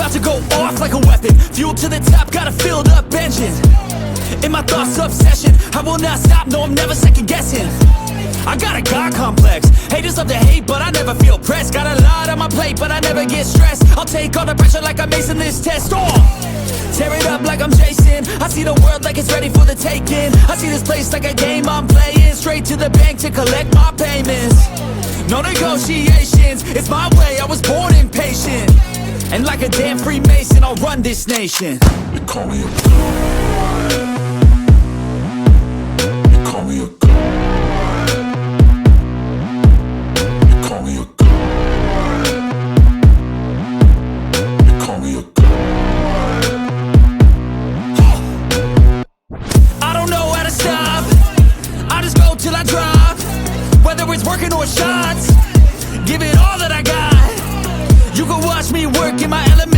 about to go off like a weapon. Fuel to the top, got a filled up engine. In my thoughts, obsession, I will not stop, no, I'm never second guessing. I got a God complex, haters love to hate, but I never feel pressed. Got a lot on my plate, but I never get stressed. I'll take all the pressure like I'm acing this test. Tear it up like I'm Jason. I see the world like it's ready for the taking. I see this place like a game I'm playing. Straight to the bank to collect my payments. No negotiations, it's my way, I was born impatient. And like a damn Freemason, I'll run this nation. They call me a god. They call me a god. They call me a god. They call me a god. I don't know how to stop, I just go till I drop. Whether it's working or shots, give it all that I got. You can watch me work in my element.